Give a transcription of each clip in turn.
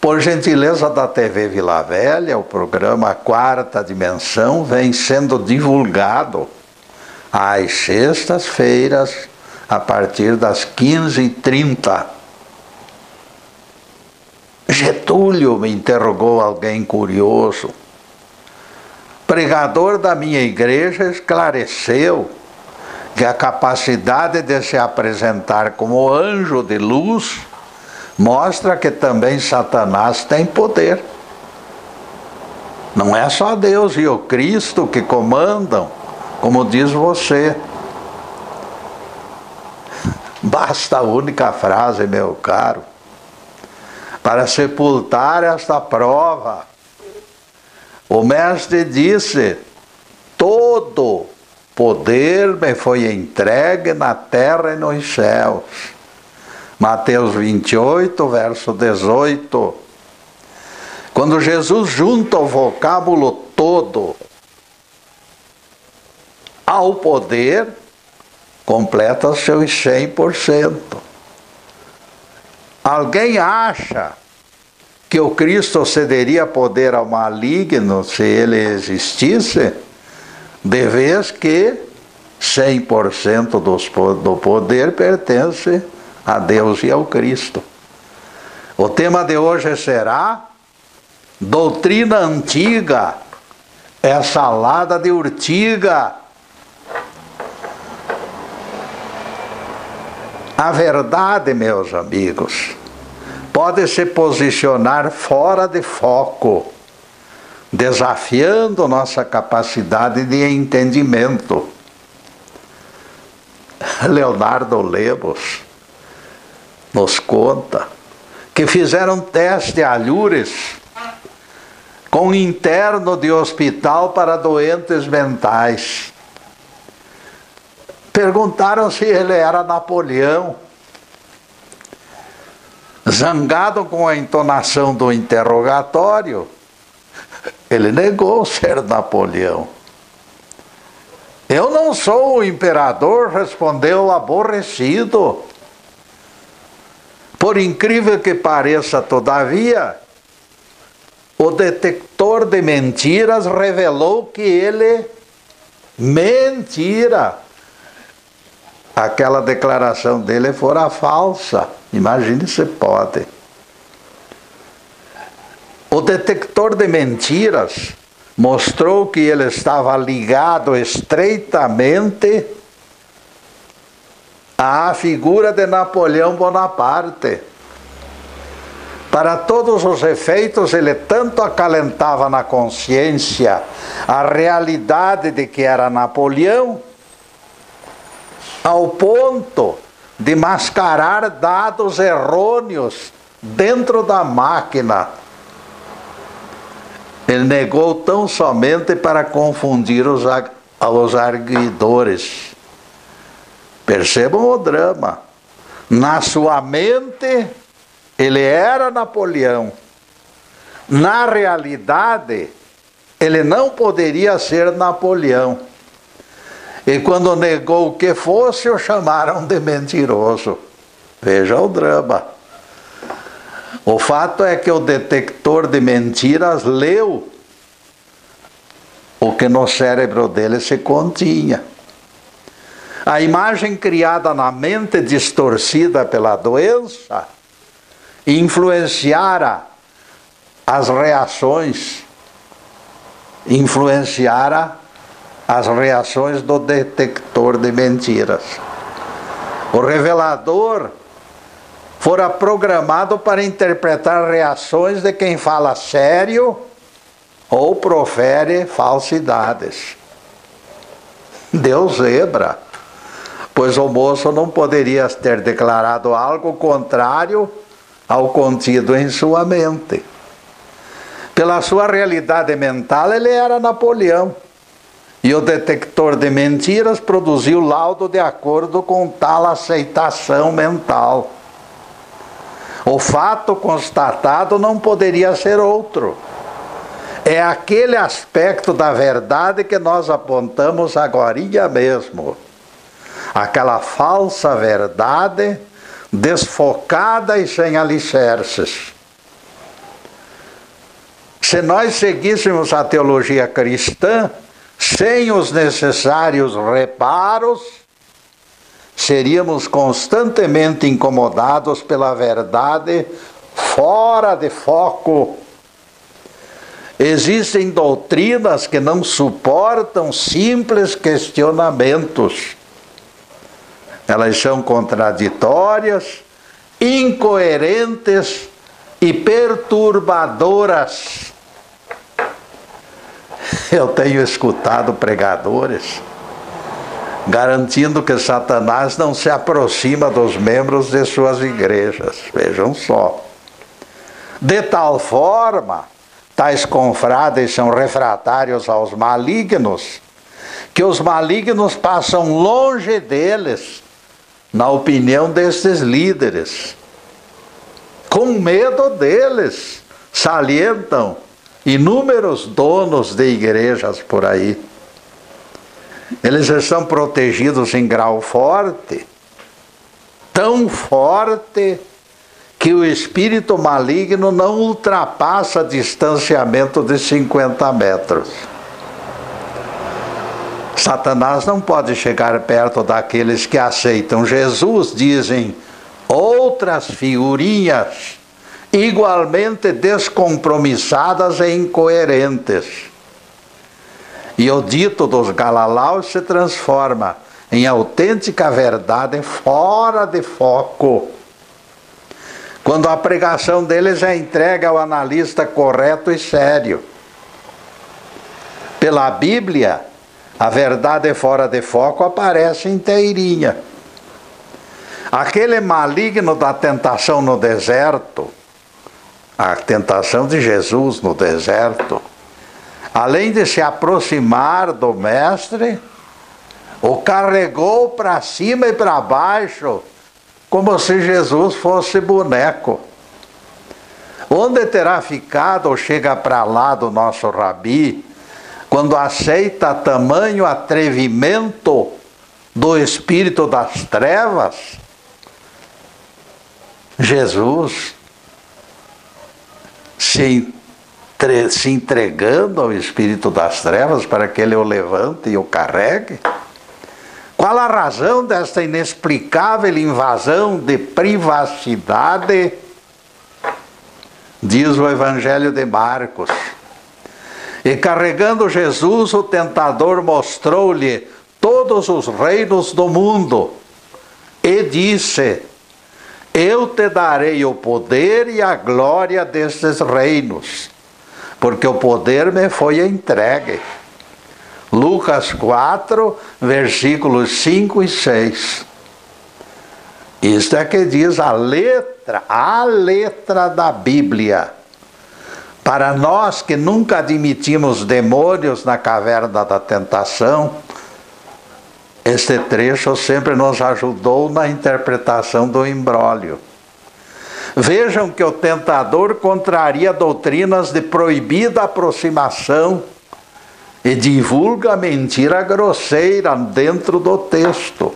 Por gentileza da TV Vila Velha, o programa Quarta Dimensão vem sendo divulgado às sextas-feiras, a partir das 15h30. Getúlio, me interrogou alguém curioso. Pregador da minha igreja esclareceu que a capacidade de se apresentar como anjo de luz mostra que também Satanás tem poder. Não é só Deus e o Cristo que comandam, como diz você. Basta a única frase, meu caro, para sepultar esta prova. O mestre disse: todo poder me foi entregue na terra e nos céus. Mateus 28, verso 18. Quando Jesus junta o vocábulo todo ao poder, completa seus 100%. Alguém acha que o Cristo cederia poder ao maligno se ele existisse? De vez que 100% do poder pertence a Deus e ao Cristo. O tema de hoje será: doutrina antiga é salada de urtiga. A verdade, meus amigos, pode se posicionar fora de foco, desafiando nossa capacidade de entendimento. Leonardo Lemos nos conta que fizeram teste a Loures com interno de hospital para doentes mentais. Perguntaram se ele era Napoleão. Zangado com a entonação do interrogatório, ele negou ser Napoleão. Eu não sou o imperador, respondeu aborrecido. Por incrível que pareça, todavia, o detector de mentiras revelou que ele mentira. Aquela declaração dele fora falsa. Imagine se pode. O detector de mentiras mostrou que ele estava ligado estreitamente à figura de Napoleão Bonaparte. Para todos os efeitos, ele tanto acalentava na consciência a realidade de que era Napoleão, ao ponto de mascarar dados errôneos dentro da máquina. Ele negou tão somente para confundir os arguidores. Percebam o drama. Na sua mente, ele era Napoleão. Na realidade, ele não poderia ser Napoleão. E quando negou o que fosse, o chamaram de mentiroso. Veja o drama. O fato é que o detector de mentiras leu o que no cérebro dele se continha. A imagem criada na mente distorcida pela doença influenciara as reações, do detector de mentiras. O revelador fora programado para interpretar reações de quem fala sério ou profere falsidades. Deu zebra, pois o moço não poderia ter declarado algo contrário ao contido em sua mente. Pela sua realidade mental, ele era Napoleão. E o detector de mentiras produziu laudo de acordo com tal aceitação mental. O fato constatado não poderia ser outro. É aquele aspecto da verdade que nós apontamos agorinha mesmo. Aquela falsa verdade desfocada e sem alicerces. Se nós seguíssemos a teologia cristã, sem os necessários reparos, seríamos constantemente incomodados pela verdade fora de foco. Existem doutrinas que não suportam simples questionamentos. Elas são contraditórias, incoerentes e perturbadoras. Eu tenho escutado pregadores garantindo que Satanás não se aproxima dos membros de suas igrejas. Vejam só. De tal forma, tais confrades são refratários aos malignos, que os malignos passam longe deles, na opinião destes líderes. Com medo deles, salientam inúmeros donos de igrejas por aí. Eles estão protegidos em grau forte, tão forte que o espírito maligno não ultrapassa distanciamento de 50 metros. Satanás não pode chegar perto daqueles que aceitam Jesus, dizem outras figurinhas igualmente descompromissadas e incoerentes. E o dito dos galalaus se transforma em autêntica verdade fora de foco, quando a pregação deles é entregue ao analista correto e sério. Pela Bíblia, a verdade fora de foco aparece inteirinha. Aquele maligno da tentação no deserto, a tentação de Jesus no deserto, além de se aproximar do mestre, o carregou para cima e para baixo, como se Jesus fosse boneco. Onde terá ficado ou chega para lá do nosso rabi, quando aceita tamanho atrevimento do espírito das trevas? Jesus se entregando ao espírito das trevas para que ele o levante e o carregue? Qual a razão desta inexplicável invasão de privacidade? Diz o Evangelho de Marcos. E carregando Jesus, o tentador mostrou-lhe todos os reinos do mundo e disse: eu te darei o poder e a glória destes reinos, porque o poder me foi entregue. Lucas 4, versículos 5 e 6. Isto é que diz a letra da Bíblia. Para nós que nunca admitimos demônios na caverna da tentação, este trecho sempre nos ajudou na interpretação do imbróglio. Vejam que o tentador contraria doutrinas de proibida aproximação e divulga mentira grosseira dentro do texto.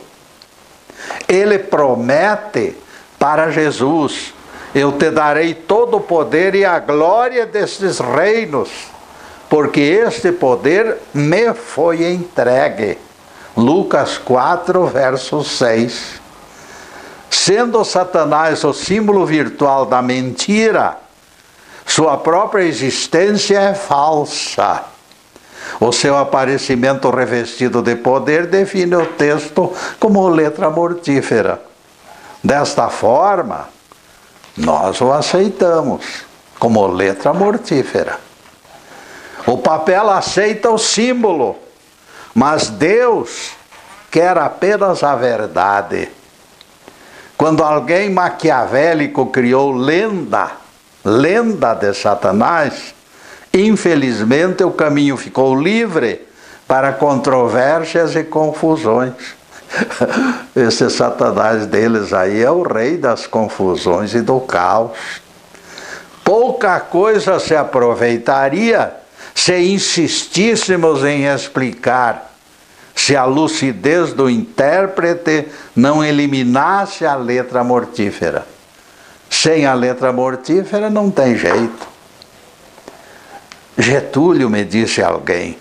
Ele promete para Jesus: eu te darei todo o poder e a glória destes reinos, porque este poder me foi entregue. Lucas 4, verso 6. Sendo Satanás o símbolo virtual da mentira, sua própria existência é falsa. O seu aparecimento revestido de poder define o texto como letra mortífera. Desta forma, nós o aceitamos como letra mortífera. O papel aceita o símbolo, mas Deus quer apenas a verdade. Quando alguém maquiavélico criou lenda de Satanás, infelizmente o caminho ficou livre para controvérsias e confusões. Esse Satanás deles aí é o rei das confusões e do caos. Pouca coisa se aproveitaria se insistíssemos em explicar, se a lucidez do intérprete não eliminasse a letra mortífera. Sem a letra mortífera não tem jeito. Getúlio, me disse alguém,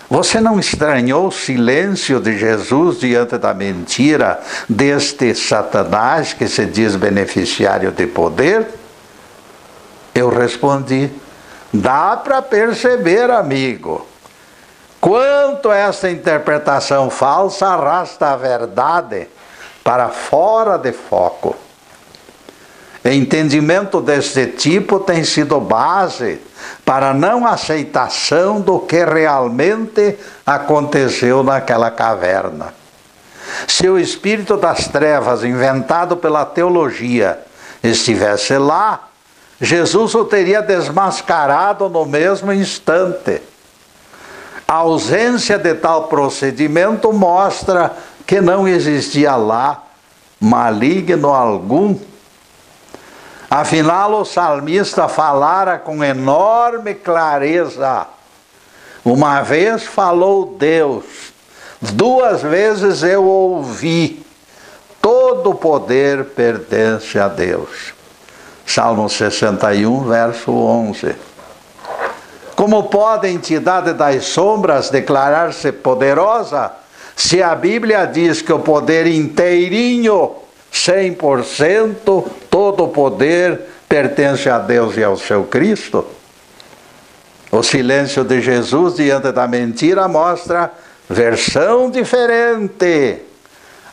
você não estranhou o silêncio de Jesus diante da mentira deste Satanás que se diz beneficiário de poder? Eu respondi, dá para perceber, amigo, quanto essa interpretação falsa arrasta a verdade para fora de foco. Entendimento desse tipo tem sido base para a não aceitação do que realmente aconteceu naquela caverna. Se o espírito das trevas inventado pela teologia estivesse lá, Jesus o teria desmascarado no mesmo instante. A ausência de tal procedimento mostra que não existia lá maligno algum. Afinal, o salmista falara com enorme clareza. Uma vez falou Deus, duas vezes eu ouvi. Todo poder pertence a Deus. Salmo 61, verso 11. Como pode a entidade das sombras declarar-se poderosa, se a Bíblia diz que o poder inteirinho, 100%, todo o poder pertence a Deus e ao seu Cristo? O silêncio de Jesus diante da mentira mostra versão diferente.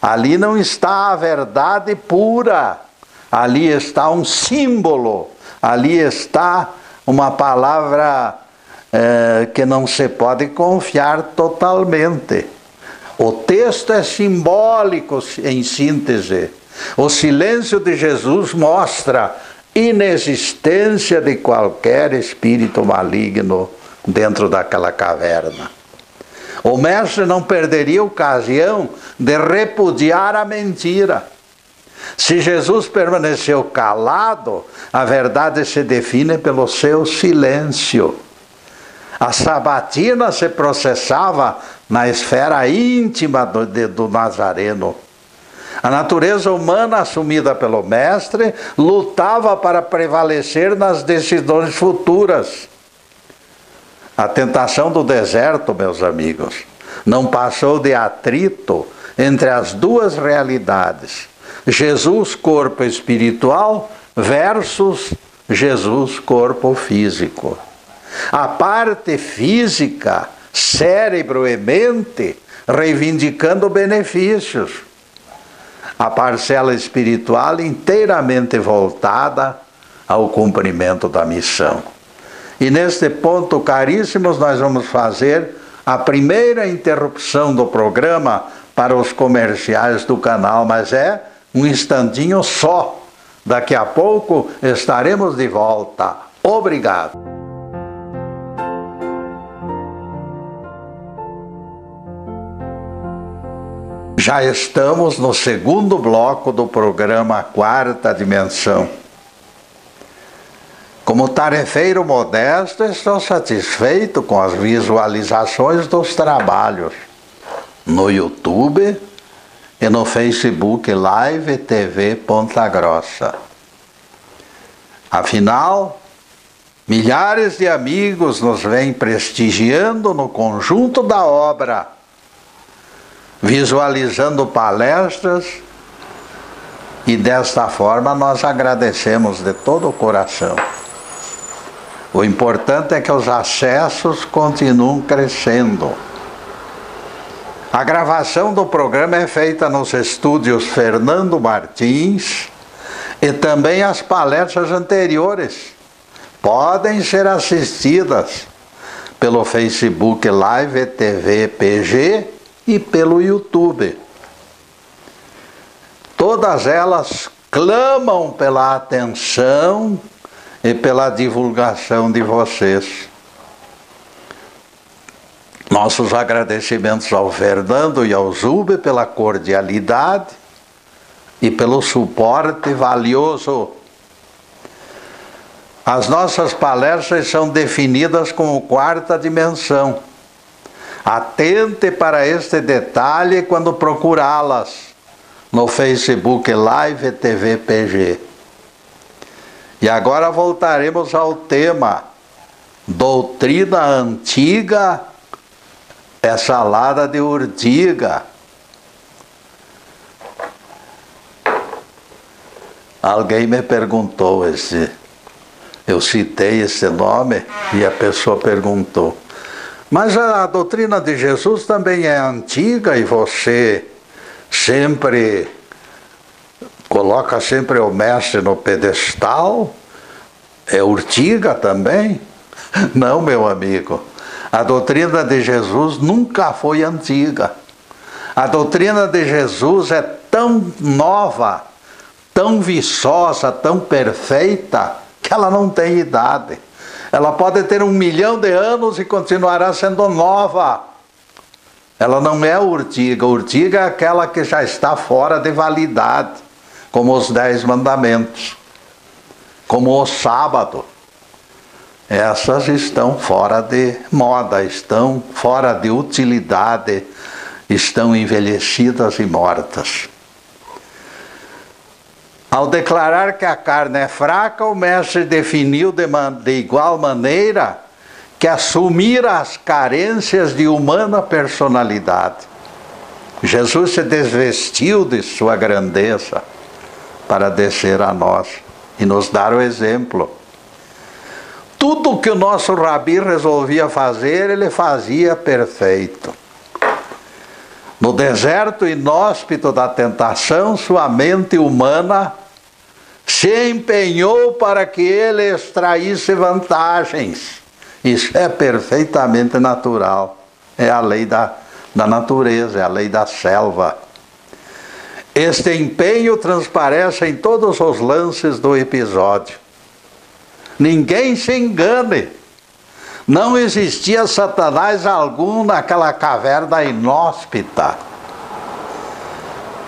Ali não está a verdade pura, ali está um símbolo, ali está uma palavra que não se pode confiar totalmente. O texto é simbólico em síntese. O silêncio de Jesus mostra inexistência de qualquer espírito maligno dentro daquela caverna. O mestre não perderia ocasião de repudiar a mentira. Se Jesus permaneceu calado, a verdade se define pelo seu silêncio. A sabatina se processava na esfera íntima do Nazareno. A natureza humana assumida pelo mestre lutava para prevalecer nas decisões futuras. A tentação do deserto, meus amigos, não passou de atrito entre as duas realidades. Jesus, corpo espiritual, versus Jesus, corpo físico. A parte física, cérebro e mente, reivindicando benefícios. A parcela espiritual inteiramente voltada ao cumprimento da missão. E neste ponto, caríssimos, nós vamos fazer a primeira interrupção do programa para os comerciais do canal, mas é um instantinho só. Daqui a pouco estaremos de volta. Obrigado. Já estamos no segundo bloco do programa Quarta Dimensão. Como tarefeiro modesto, estou satisfeito com as visualizações dos trabalhos no YouTube e no Facebook Live TV Ponta Grossa. Afinal, milhares de amigos nos vêm prestigiando no conjunto da obra, visualizando palestras, e desta forma nós agradecemos de todo o coração. O importante é que os acessos continuam crescendo. A gravação do programa é feita nos estúdios Fernando Martins e também as palestras anteriores podem ser assistidas pelo Facebook Live TV PG e pelo YouTube. Todas elas clamam pela atenção e pela divulgação de vocês. Nossos agradecimentos ao Fernando e ao Zube pela cordialidade e pelo suporte valioso. As nossas palestras são definidas como quarta dimensão. Atente para este detalhe quando procurá-las no Facebook Live TV PG. E agora voltaremos ao tema Doutrina antiga é salada de urtiga. Alguém me perguntou eu citei esse nome e a pessoa perguntou: mas a doutrina de Jesus também é antiga e você sempre coloca sempre o mestre no pedestal? É urtiga também? Não, meu amigo. A doutrina de Jesus nunca foi antiga. A doutrina de Jesus é tão nova, tão viçosa, tão perfeita, que ela não tem idade. Ela pode ter 1 milhão de anos e continuará sendo nova. Ela não é urtiga. Urtiga é aquela que já está fora de validade, como os 10 mandamentos, como o sábado. Essas estão fora de moda, estão fora de utilidade, estão envelhecidas e mortas. Ao declarar que a carne é fraca, o mestre definiu de igual maneira que assumir as carências de humana personalidade. Jesus se desvestiu de sua grandeza para descer a nós e nos dar o exemplo. Tudo que o nosso Rabi resolvia fazer, ele fazia perfeito. No deserto inóspito da tentação, sua mente humana se empenhou para que ele extraísse vantagens. Isso é perfeitamente natural. É a lei da natureza, é a lei da selva. Este empenho transparece em todos os lances do episódio. Ninguém se engane. Não existia Satanás algum naquela caverna inóspita.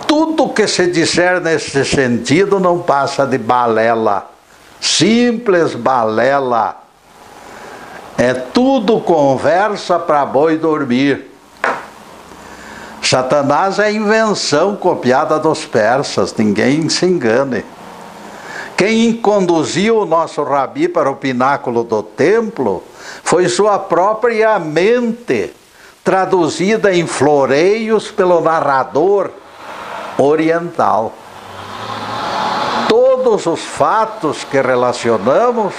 Tudo que se disser nesse sentido não passa de balela. Simples balela. É tudo conversa para boi dormir. Satanás é invenção copiada dos persas, ninguém se engane. Quem conduziu o nosso Rabi para o pináculo do templo foi sua própria mente, traduzida em floreios pelo narrador oriental. Todos os fatos que relacionamos,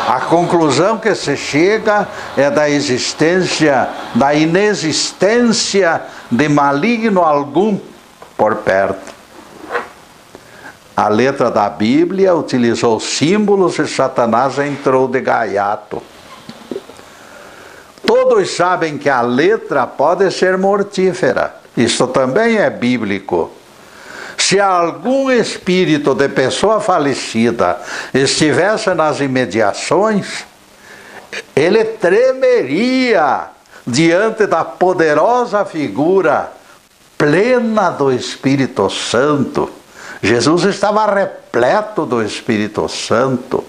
a conclusão que se chega é da inexistência de maligno algum por perto. A letra da Bíblia utilizou símbolos e Satanás entrou de gaiato. Todos sabem que a letra pode ser mortífera. Isso também é bíblico. Se algum espírito de pessoa falecida estivesse nas imediações, ele tremeria diante da poderosa figura plena do Espírito Santo. Jesus estava repleto do Espírito Santo.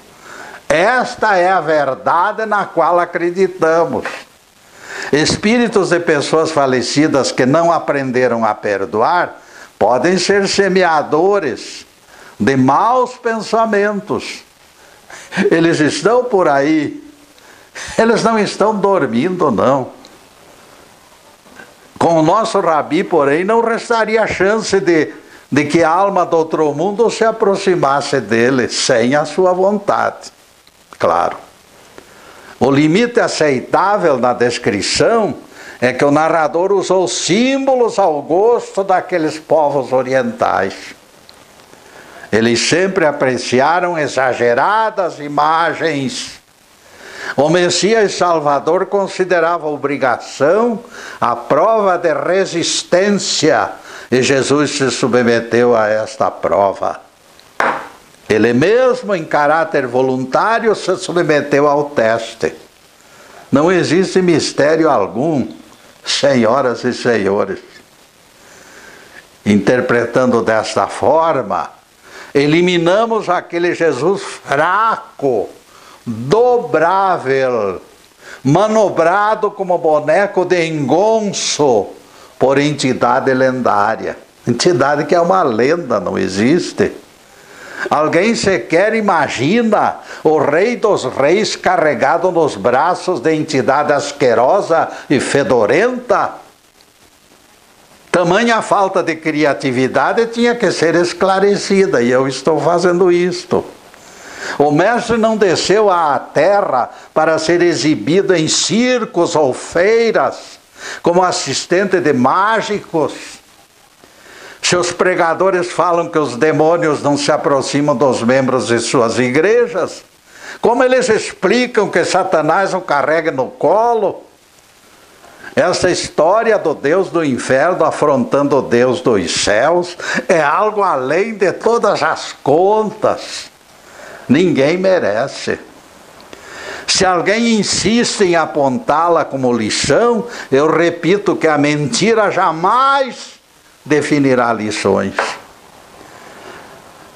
Esta é a verdade na qual acreditamos. Espíritos de pessoas falecidas que não aprenderam a perdoar podem ser semeadores de maus pensamentos. Eles estão por aí. Eles não estão dormindo, não. Com o nosso Rabi, porém, não restaria chance de que a alma do outro mundo se aproximasse dele sem a sua vontade. Claro. O limite aceitável na descrição é que o narrador usou símbolos ao gosto daqueles povos orientais. Eles sempre apreciaram exageradas imagens. O Messias Salvador considerava obrigação a prova de resistência, e Jesus se submeteu a esta prova. Ele mesmo, em caráter voluntário, se submeteu ao teste. Não existe mistério algum, senhoras e senhores. Interpretando desta forma, eliminamos aquele Jesus fraco, dobrável, manobrado como boneco de engonço por entidade lendária. Entidade que é uma lenda, não existe. Alguém sequer imagina o Rei dos Reis carregado nos braços de entidade asquerosa e fedorenta? Tamanha falta de criatividade tinha que ser esclarecida, e eu estou fazendo isto. O mestre não desceu à terra para ser exibido em circos ou feiras, como assistente de mágicos. Se os pregadores falam que os demônios não se aproximam dos membros de suas igrejas, como eles explicam que Satanás o carrega no colo? Essa história do Deus do inferno afrontando o Deus dos céus é algo além de todas as contas. Ninguém merece. Se alguém insiste em apontá-la como lição, eu repito que a mentira jamais definirá lições.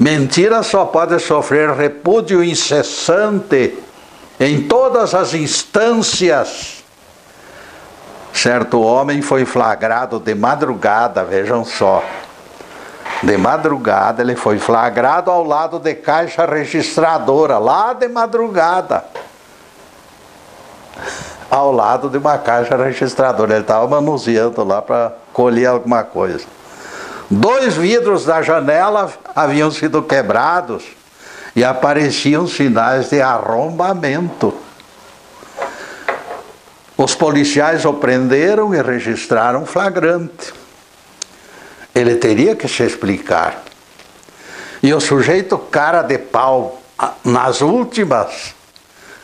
Mentira só pode sofrer repúdio incessante em todas as instâncias. Certo homem foi flagrado de madrugada, vejam só. De madrugada ele foi flagrado ao lado de caixa registradora, lá de madrugada. Ao lado de uma caixa registradora. Ele estava manuseando lá para colher alguma coisa. 2 vidros da janela haviam sido quebrados e apareciam sinais de arrombamento. Os policiais o prenderam e registraram flagrante. Ele teria que se explicar. E o sujeito cara de pau, nas últimas,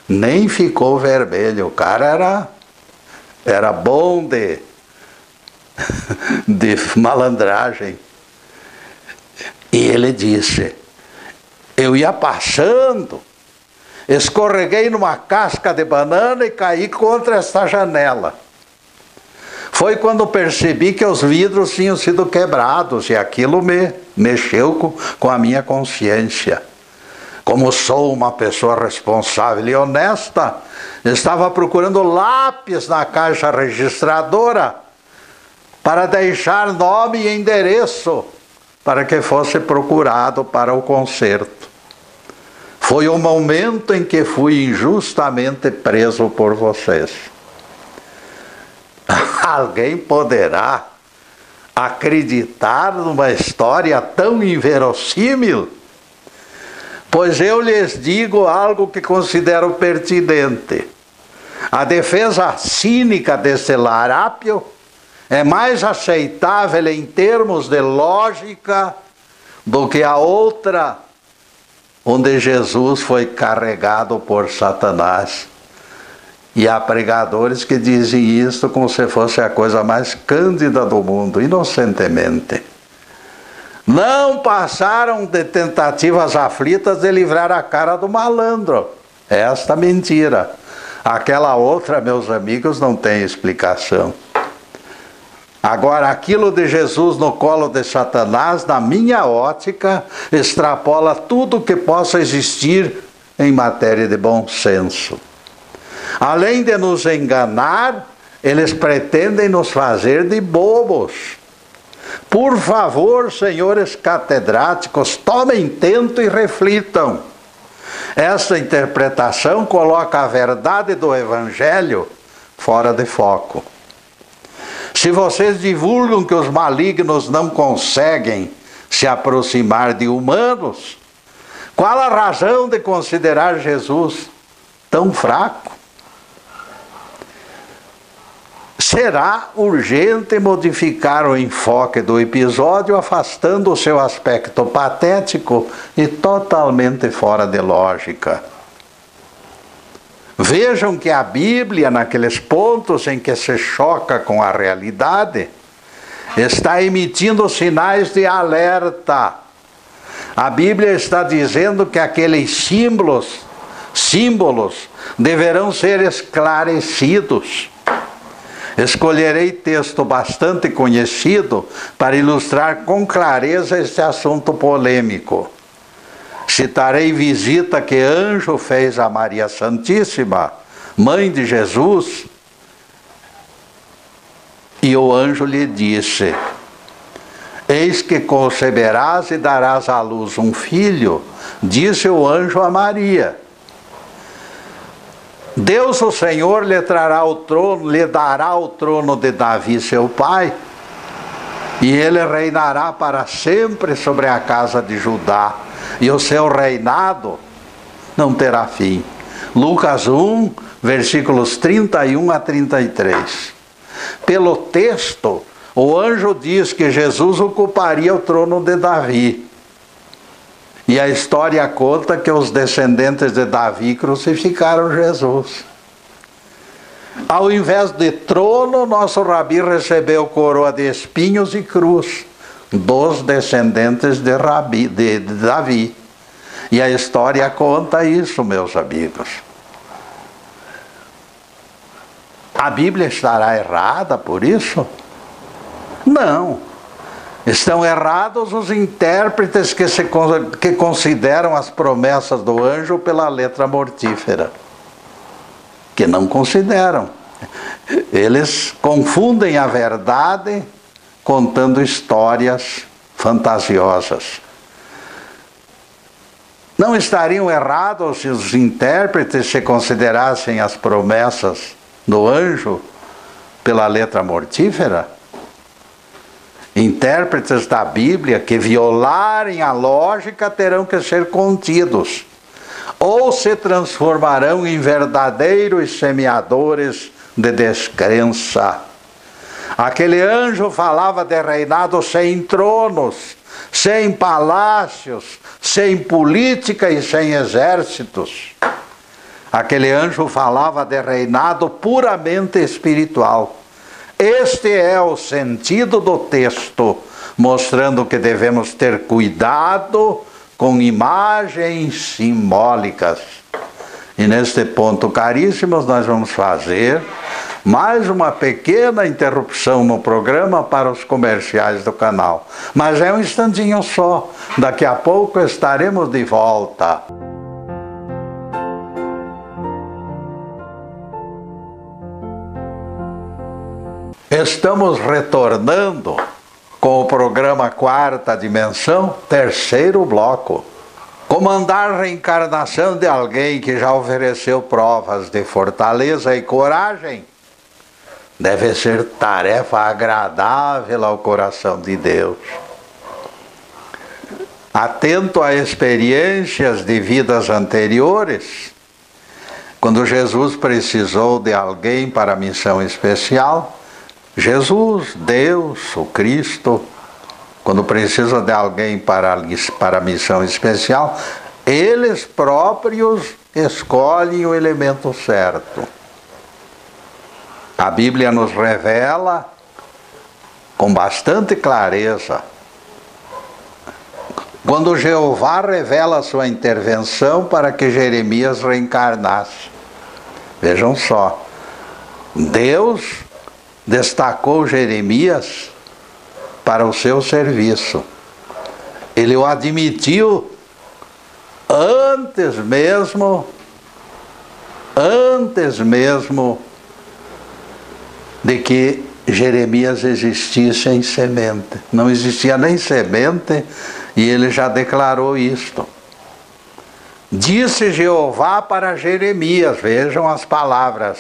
nem ficou vermelho. O cara era bom de malandragem. E ele disse: eu ia passando, escorreguei numa casca de banana e caí contra esta janela. Foi quando percebi que os vidros tinham sido quebrados e aquilo me mexeu com a minha consciência. Como sou uma pessoa responsável e honesta, estava procurando lápis na caixa registradora para deixar nome e endereço para que fosse procurado para o conserto. Foi o momento em que fui injustamente preso por vocês. Alguém poderá acreditar numa história tão inverossímil? Pois eu lhes digo algo que considero pertinente. A defesa cínica desse larápio é mais aceitável em termos de lógica do que a outra, onde Jesus foi carregado por Satanás. E há pregadores que dizem isso como se fosse a coisa mais cândida do mundo, inocentemente. Não passaram de tentativas aflitas de livrar a cara do malandro. Esta mentira. Aquela outra, meus amigos, não tem explicação. Agora, aquilo de Jesus no colo de Satanás, na minha ótica, extrapola tudo que possa existir em matéria de bom senso. Além de nos enganar, eles pretendem nos fazer de bobos. Por favor, senhores catedráticos, tomem tento e reflitam. Esta interpretação coloca a verdade do Evangelho fora de foco. Se vocês divulgam que os malignos não conseguem se aproximar de humanos, qual a razão de considerar Jesus tão fraco? Será urgente modificar o enfoque do episódio, afastando o seu aspecto patético e totalmente fora de lógica. Vejam que a Bíblia, naqueles pontos em que se choca com a realidade, está emitindo sinais de alerta. A Bíblia está dizendo que aqueles símbolos deverão ser esclarecidos. Escolherei texto bastante conhecido para ilustrar com clareza este assunto polêmico. Citarei visita que anjo fez a Maria Santíssima, mãe de Jesus, e o anjo lhe disse: Eis que conceberás e darás à luz um filho, disse o anjo a Maria. Deus o Senhor lhe dará o trono de Davi seu pai, e ele reinará para sempre sobre a casa de Judá, e o seu reinado não terá fim. Lucas 1, versículos 31 a 33. Pelo texto, o anjo diz que Jesus ocuparia o trono de Davi. E a história conta que os descendentes de Davi crucificaram Jesus. Ao invés de trono, nosso rabi recebeu coroa de espinhos e cruz dos descendentes de Davi. E a história conta isso, meus amigos. A Bíblia estará errada por isso? Não. Estão errados os intérpretes que consideram as promessas do anjo pela letra mortífera. Que não consideram. Eles confundem a verdade contando histórias fantasiosas. Não estariam errados se os intérpretes se considerassem as promessas do anjo pela letra mortífera? Intérpretes da Bíblia que violarem a lógica terão que ser contidos, ou se transformarão em verdadeiros semeadores de descrença. Aquele anjo falava de reinado sem tronos, sem palácios, sem política e sem exércitos. Aquele anjo falava de reinado puramente espiritual. Este é o sentido do texto, mostrando que devemos ter cuidado com imagens simbólicas. E neste ponto, caríssimos, nós vamos fazer mais uma pequena interrupção no programa para os comerciais do canal. Mas é um instantinho só. Daqui a pouco estaremos de volta. Estamos retornando com o programa Quarta Dimensão, terceiro bloco. Comandar a reencarnação de alguém que já ofereceu provas de fortaleza e coragem deve ser tarefa agradável ao coração de Deus. Atento a experiências de vidas anteriores, quando Jesus precisou de alguém para a missão especial, Jesus, Deus, o Cristo, quando precisa de alguém para a missão especial, eles próprios escolhem o elemento certo. A Bíblia nos revela com bastante clareza. Quando Jeová revela a sua intervenção para que Jeremias reencarnasse. Vejam só, Deus destacou Jeremias para o seu serviço. Ele o admitiu antes mesmo de que Jeremias existisse em semente. Não existia nem semente e ele já declarou isto. Disse Jeová para Jeremias, vejam as palavras: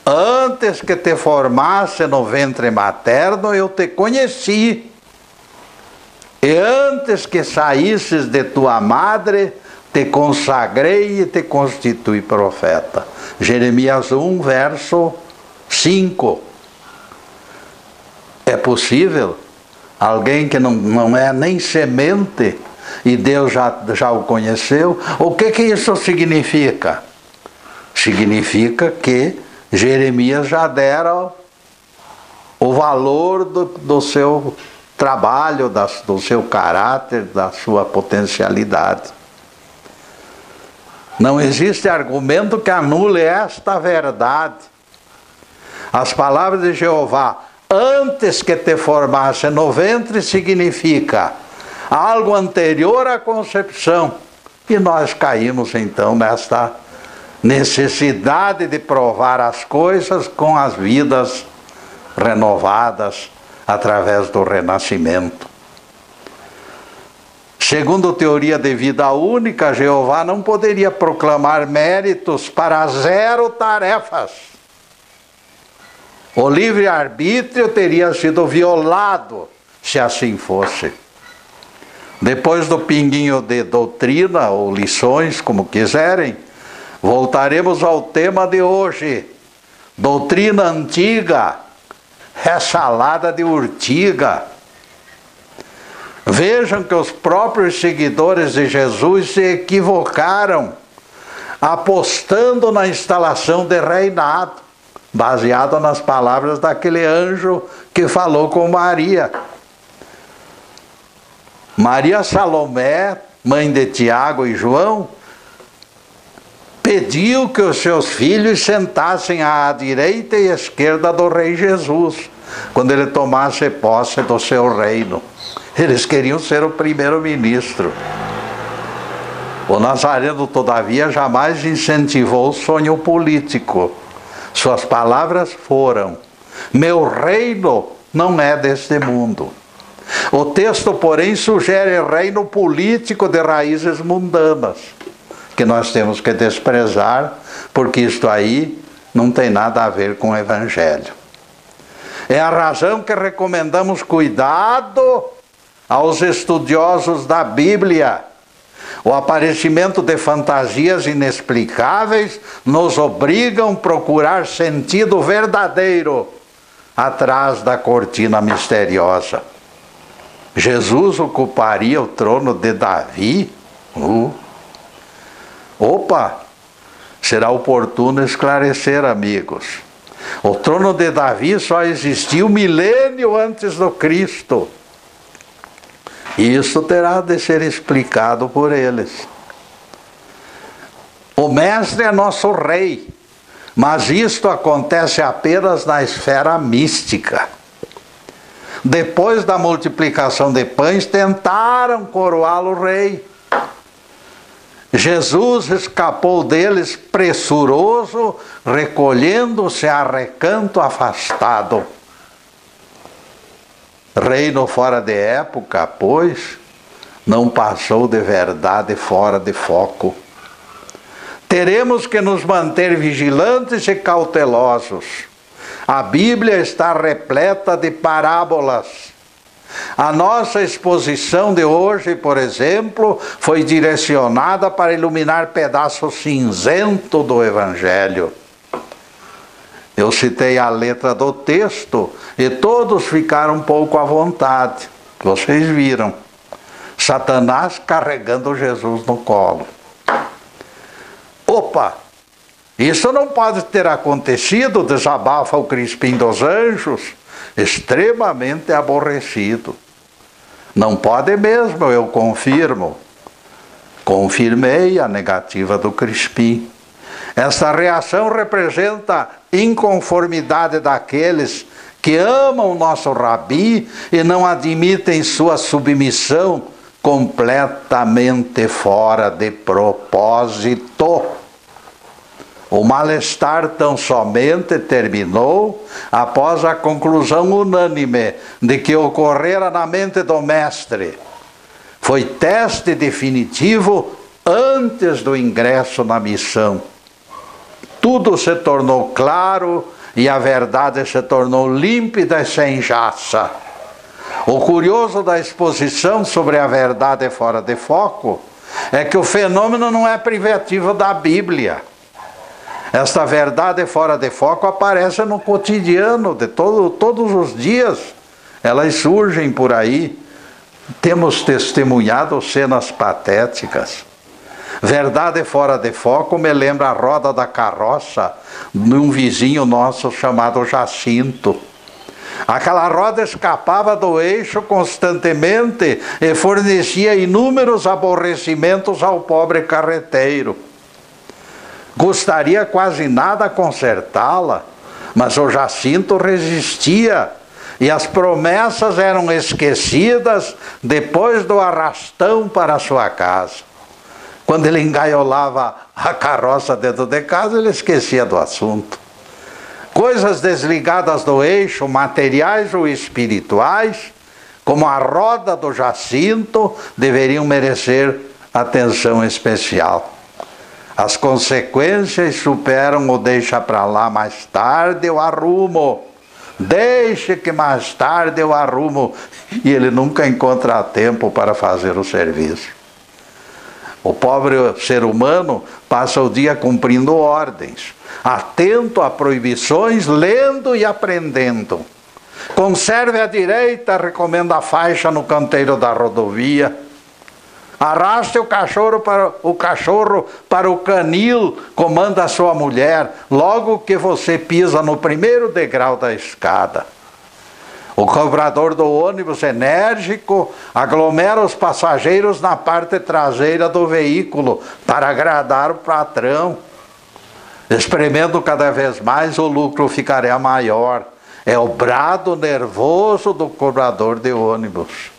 antes que te formasse no ventre materno, eu te conheci. E antes que saísses de tua madre, te consagrei e te constituí profeta. Jeremias 1, verso 5. É possível alguém que não é nem semente e Deus já o conheceu? O que isso significa? Significa que Jeremias já dera o valor do seu trabalho, do seu caráter, da sua potencialidade. Não existe argumento que anule esta verdade. As palavras de Jeová, antes que te formasse no ventre, significa algo anterior à concepção. E nós caímos então nesta necessidade de provar as coisas com as vidas renovadas através do renascimento. Segundo teoria de vida única, Jeová não poderia proclamar méritos para 0 tarefas. O livre-arbítrio teria sido violado, se assim fosse. Depois do pinguinho de doutrina, ou lições, como quiserem, voltaremos ao tema de hoje. Doutrina antiga é salada de urtiga. Vejam que os próprios seguidores de Jesus se equivocaram, apostando na instalação de reinado, baseado nas palavras daquele anjo que falou com Maria. Maria Salomé, mãe de Tiago e João, pediu que os seus filhos sentassem à direita e à esquerda do rei Jesus, quando ele tomasse posse do seu reino. Eles queriam ser o primeiro-ministro. O Nazareno, todavia, jamais incentivou o sonho político. Suas palavras foram: meu reino não é deste mundo. O texto, porém, sugere reino político de raízes mundanas, que nós temos que desprezar, porque isto aí não tem nada a ver com o Evangelho. É a razão que recomendamos cuidado aos estudiosos da Bíblia. O aparecimento de fantasias inexplicáveis nos obrigam a procurar sentido verdadeiro atrás da cortina misteriosa. Jesus ocuparia o trono de Davi? Opa! Será oportuno esclarecer, amigos. O trono de Davi só existiu 1000 antes do Cristo. E isso terá de ser explicado por eles. O mestre é nosso rei, mas isto acontece apenas na esfera mística. Depois da multiplicação de pães, tentaram coroá-lo rei. Jesus escapou deles pressuroso, recolhendo-se a recanto afastado. Reino fora de época, pois, não passou de verdade fora de foco. Teremos que nos manter vigilantes e cautelosos. A Bíblia está repleta de parábolas. A nossa exposição de hoje, por exemplo, foi direcionada para iluminar pedaço cinzento do Evangelho. Eu citei a letra do texto e todos ficaram um pouco à vontade. Vocês viram. Satanás carregando Jesus no colo. Opa! Isso não pode ter acontecido, desabafa o Crispim dos Anjos, extremamente aborrecido. Não pode mesmo, eu confirmo. Confirmei a negativa do Crispim. Essa reação representa inconformidade daqueles que amam o nosso Rabi e não admitem sua submissão completamente fora de propósito. O mal-estar tão somente terminou após a conclusão unânime de que ocorrera na mente do mestre. Foi teste definitivo antes do ingresso na missão. Tudo se tornou claro e a verdade se tornou límpida e sem jaça. O curioso da exposição sobre a verdade fora de foco é que o fenômeno não é privativo da Bíblia. Esta verdade fora de foco aparece no cotidiano de todos os dias. Elas surgem por aí. Temos testemunhado cenas patéticas. Verdade fora de foco me lembra a roda da carroça de um vizinho nosso chamado Jacinto. Aquela roda escapava do eixo constantemente e fornecia inúmeros aborrecimentos ao pobre carreteiro. Custaria quase nada consertá-la, mas o Jacinto resistia e as promessas eram esquecidas depois do arrastão para sua casa. Quando ele engaiolava a carroça dentro de casa, ele esquecia do assunto. Coisas desligadas do eixo, materiais ou espirituais, como a roda do jacinto, deveriam merecer atenção especial. As consequências superam o deixa para lá, mais tarde eu arrumo. Deixe que mais tarde eu arrumo. E ele nunca encontra tempo para fazer o serviço. O pobre ser humano passa o dia cumprindo ordens, atento a proibições, lendo e aprendendo. Conserve a direita, recomenda a faixa no canteiro da rodovia. Arraste o cachorro para o canil, comanda a sua mulher, logo que você pisa no primeiro degrau da escada. O cobrador do ônibus enérgico aglomera os passageiros na parte traseira do veículo para agradar o patrão. Espremendo cada vez mais, o lucro ficará maior. É o brado nervoso do cobrador de ônibus.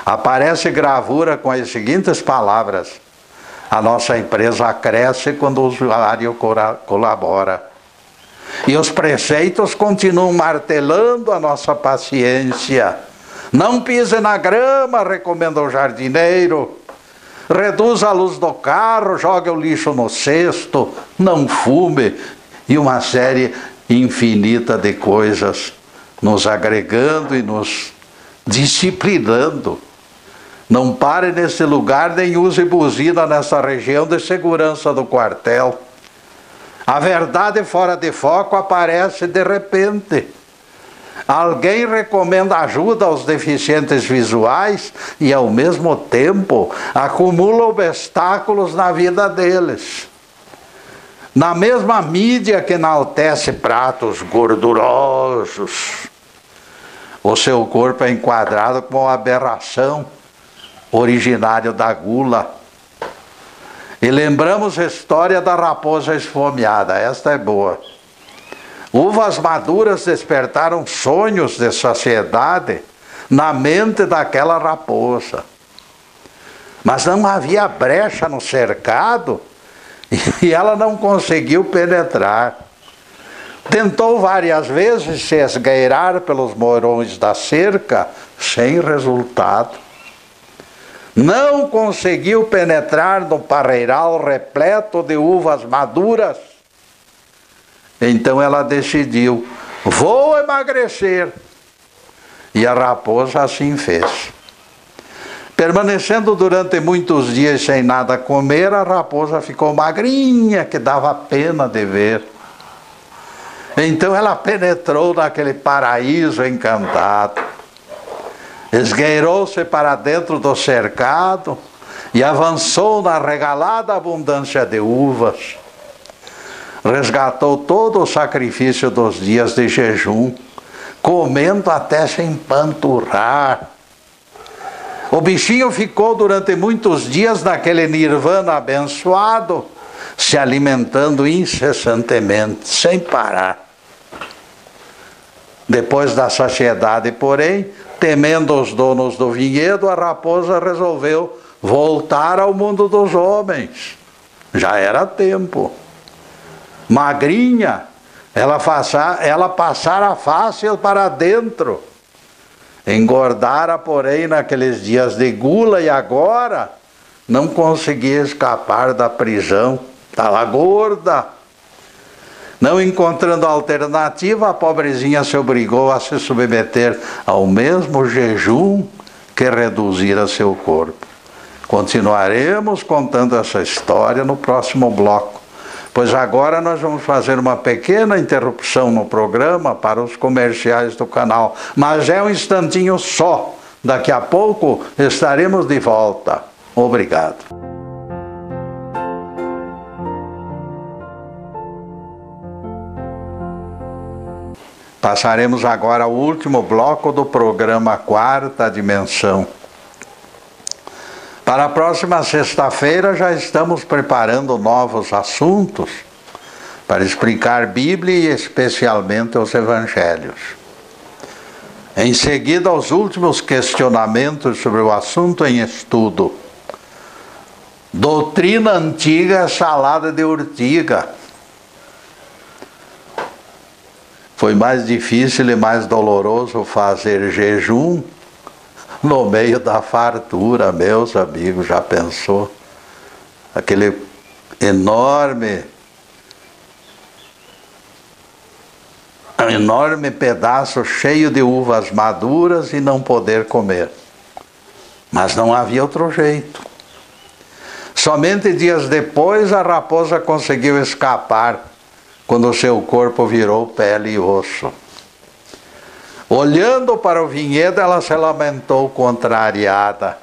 Aparece gravura com as seguintes palavras: a nossa empresa cresce quando o usuário colabora. E os preceitos continuam martelando a nossa paciência. Não pise na grama, recomenda o jardineiro. Reduza a luz do carro, jogue o lixo no cesto, não fume. E uma série infinita de coisas nos agregando e nos disciplinando. Não pare nesse lugar, nem use buzina nessa região de segurança do quartel. A verdade fora de foco aparece de repente. Alguém recomenda ajuda aos deficientes visuais e, ao mesmo tempo, acumula obstáculos na vida deles. Na mesma mídia que enaltece pratos gordurosos, o seu corpo é enquadrado como uma aberração, originário da gula. E lembramos a história da raposa esfomeada. Esta é boa. Uvas maduras despertaram sonhos de saciedade na mente daquela raposa. Mas não havia brecha no cercado e ela não conseguiu penetrar. Tentou várias vezes se esgueirar pelos morões da cerca, sem resultado. Não conseguiu penetrar no parreiral repleto de uvas maduras. Então ela decidiu: vou emagrecer. E a raposa assim fez. Permanecendo durante muitos dias sem nada comer, a raposa ficou magrinha, que dava pena de ver. Então ela penetrou naquele paraíso encantado. Esgueirou-se para dentro do cercado e avançou na regalada abundância de uvas. Resgatou todo o sacrifício dos dias de jejum, comendo até se empanturrar. O bichinho ficou durante muitos dias naquele nirvana abençoado, se alimentando incessantemente, sem parar. Depois da saciedade, porém, temendo os donos do vinhedo, a raposa resolveu voltar ao mundo dos homens. Já era tempo. Magrinha, ela passara fácil para dentro. Engordara, porém, naqueles dias de gula e agora não conseguia escapar da prisão. Estava gorda. Não encontrando alternativa, a pobrezinha se obrigou a se submeter ao mesmo jejum que reduzira seu corpo. Continuaremos contando essa história no próximo bloco, pois agora nós vamos fazer uma pequena interrupção no programa para os comerciais do canal. Mas é um instantinho só. Daqui a pouco estaremos de volta. Obrigado. Passaremos agora ao último bloco do programa Quarta Dimensão. Para a próxima sexta-feira já estamos preparando novos assuntos para explicar Bíblia e especialmente os Evangelhos. Em seguida, os últimos questionamentos sobre o assunto em estudo. Doutrina antiga é salada de urtiga. Foi mais difícil e mais doloroso fazer jejum no meio da fartura, meus amigos, já pensou? Aquele enorme pedaço cheio de uvas maduras e não poder comer. Mas não havia outro jeito. Somente dias depois a raposa conseguiu escapar, quando seu corpo virou pele e osso. Olhando para o vinhedo, ela se lamentou contrariada.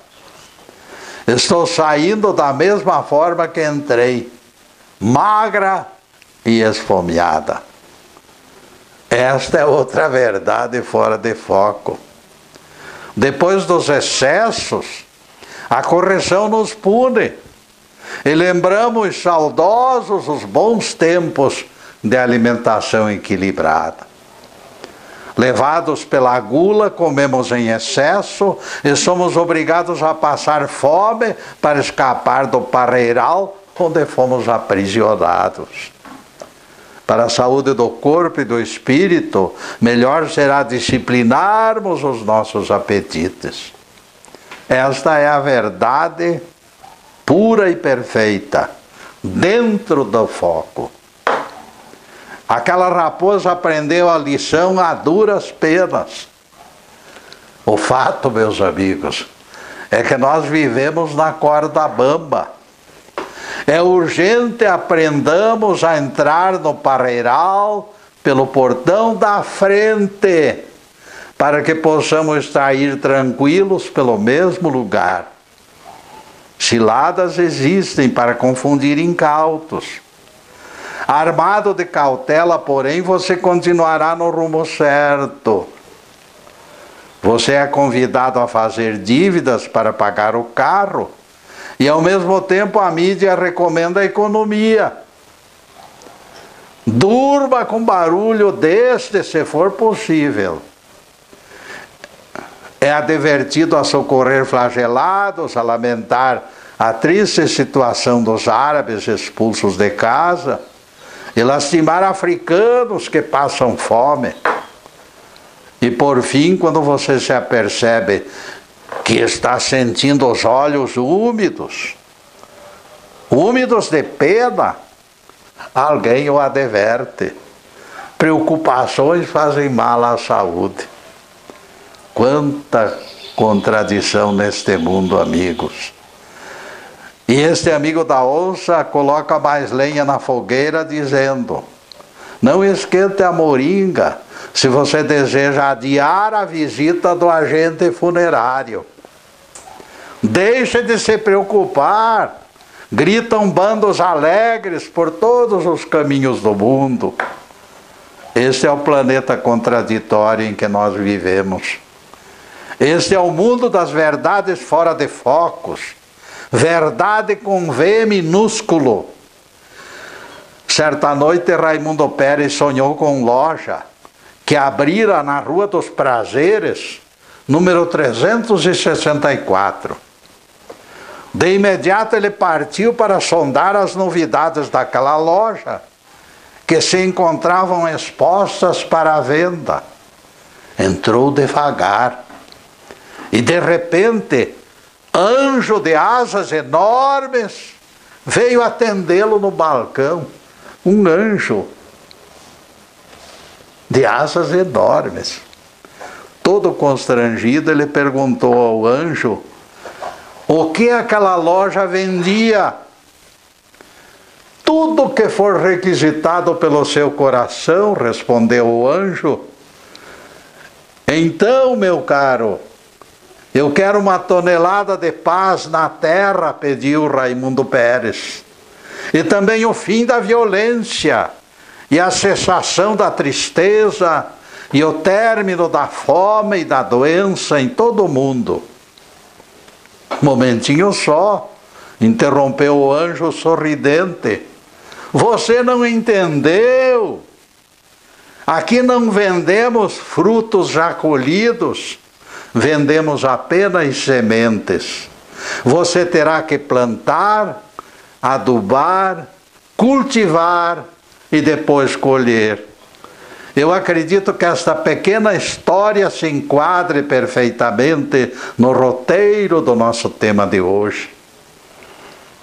Estou saindo da mesma forma que entrei, magra e esfomeada. Esta é outra verdade fora de foco. Depois dos excessos, a correção nos pune. E lembramos saudosos os bons tempos de alimentação equilibrada. Levados pela gula, comemos em excesso e somos obrigados a passar fome para escapar do parreiral onde fomos aprisionados. Para a saúde do corpo e do espírito, melhor será disciplinarmos os nossos apetites. Esta é a verdade pura e perfeita, dentro do foco. Aquela raposa aprendeu a lição a duras penas. O fato, meus amigos, é que nós vivemos na corda bamba. É urgente aprendamos a entrar no parreiral pelo portão da frente, para que possamos extrair tranquilos pelo mesmo lugar. Ciladas existem para confundir incautos. Armado de cautela, porém, você continuará no rumo certo. Você é convidado a fazer dívidas para pagar o carro e, ao mesmo tempo, a mídia recomenda a economia. Durma com barulho deste, se for possível. É advertido a socorrer flagelados, a lamentar a triste situação dos árabes expulsos de casa e lastimar africanos que passam fome. E por fim, quando você se apercebe que está sentindo os olhos úmidos de pena, alguém o adverte. Preocupações fazem mal à saúde. Quanta contradição neste mundo, amigos. E este amigo da onça coloca mais lenha na fogueira dizendo: não esquente a moringa se você deseja adiar a visita do agente funerário. Deixe de se preocupar, gritam bandos alegres por todos os caminhos do mundo. Este é o planeta contraditório em que nós vivemos. Este é o mundo das verdades fora de focos. Verdade com V minúsculo. Certa noite Raimundo Pérez sonhou com loja que abrira na Rua dos Prazeres, número 364. De imediato ele partiu para sondar as novidades daquela loja, que se encontravam expostas para a venda. Entrou devagar e de repente anjo de asas enormes veio atendê-lo no balcão. Um anjo de asas enormes. Todo constrangido, ele perguntou ao anjo o que aquela loja vendia. Tudo que for requisitado pelo seu coração, respondeu o anjo. Então, meu caro, eu quero uma tonelada de paz na terra, pediu Raimundo Pérez. E também o fim da violência, e a cessação da tristeza, e o término da fome e da doença em todo o mundo. Momentinho só, interrompeu o anjo sorridente. Você não entendeu? Aqui não vendemos frutos já colhidos, vendemos apenas sementes. Você terá que plantar, adubar, cultivar e depois colher. Eu acredito que esta pequena história se enquadre perfeitamente no roteiro do nosso tema de hoje.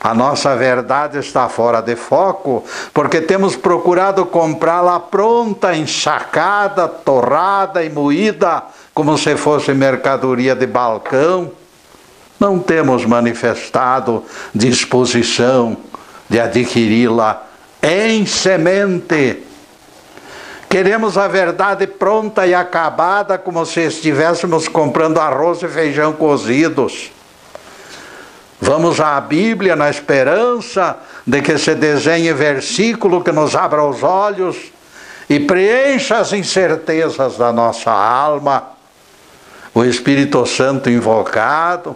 A nossa verdade está fora de foco, porque temos procurado comprá-la pronta, ensacada, torrada e moída, como se fosse mercadoria de balcão. Não temos manifestado disposição de adquiri-la em semente. Queremos a verdade pronta e acabada, como se estivéssemos comprando arroz e feijão cozidos. Vamos à Bíblia na esperança de que se desenhe versículo que nos abra os olhos e preencha as incertezas da nossa alma. O Espírito Santo invocado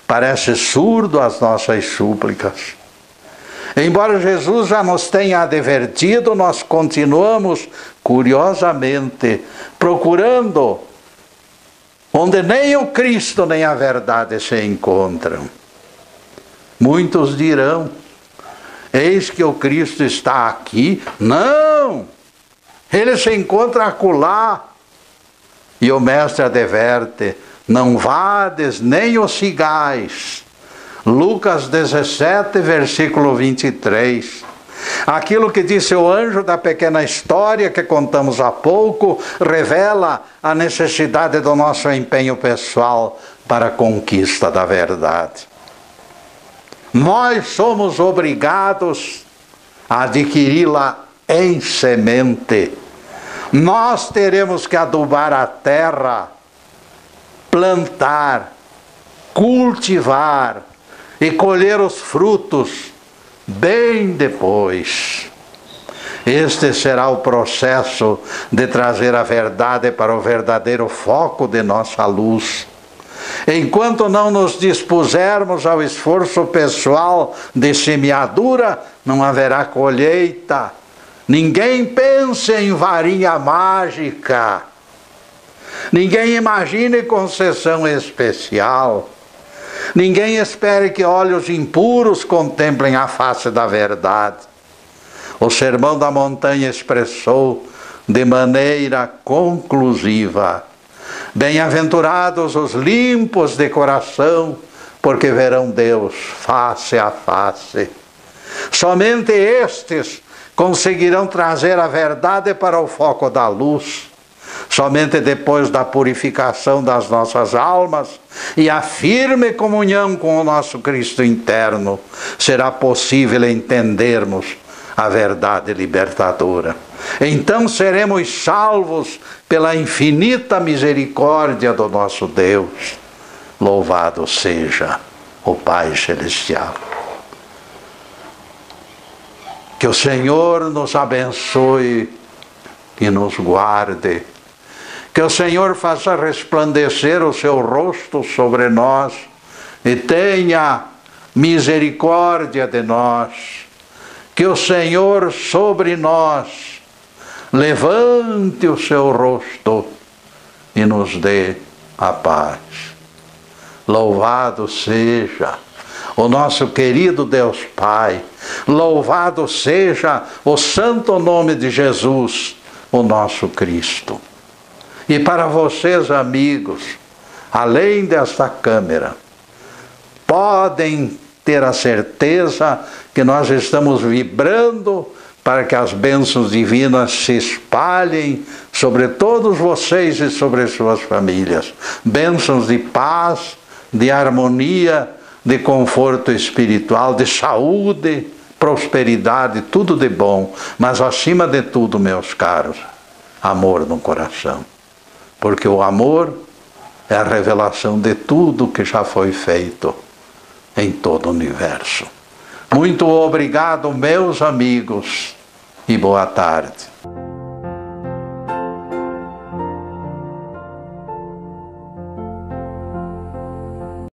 parece surdo às nossas súplicas. Embora Jesus já nos tenha advertido, nós continuamos, curiosamente, procurando onde nem o Cristo nem a verdade se encontram. Muitos dirão, eis que o Cristo está aqui. Não! Ele se encontra acolá. E o Mestre adverte, não vades nem os sigais. Lucas 17, versículo 23. Aquilo que disse o anjo da pequena história que contamos há pouco, revela a necessidade do nosso empenho pessoal para a conquista da verdade. Nós somos obrigados a adquiri-la em semente. Nós teremos que adubar a terra, plantar, cultivar e colher os frutos bem depois. Este será o processo de trazer a verdade para o verdadeiro foco de nossa luz. Enquanto não nos dispusermos ao esforço pessoal de semeadura, não haverá colheita. Ninguém pense em varinha mágica. Ninguém imagine concessão especial. Ninguém espere que olhos impuros contemplem a face da verdade. O Sermão da Montanha expressou de maneira conclusiva: bem-aventurados os limpos de coração, porque verão Deus face a face. Somente estes conseguirão trazer a verdade para o foco da luz. Somente depois da purificação das nossas almas e a firme comunhão com o nosso Cristo interno, será possível entendermos a verdade libertadora. Então seremos salvos pela infinita misericórdia do nosso Deus. Louvado seja o Pai Celestial. Que o Senhor nos abençoe e nos guarde. Que o Senhor faça resplandecer o seu rosto sobre nós e tenha misericórdia de nós. Que o Senhor sobre nós levante o seu rosto e nos dê a paz. Louvado seja o nosso querido Deus Pai. Louvado seja o santo nome de Jesus, o nosso Cristo. E para vocês, amigos, além desta câmera, podem ter a certeza que nós estamos vibrando para que as bênçãos divinas se espalhem sobre todos vocês e sobre suas famílias. Bênçãos de paz, de harmonia, de conforto espiritual, de saúde, prosperidade, tudo de bom. Mas acima de tudo, meus caros, amor no coração. Porque o amor é a revelação de tudo que já foi feito em todo o universo. Muito obrigado, meus amigos, e boa tarde.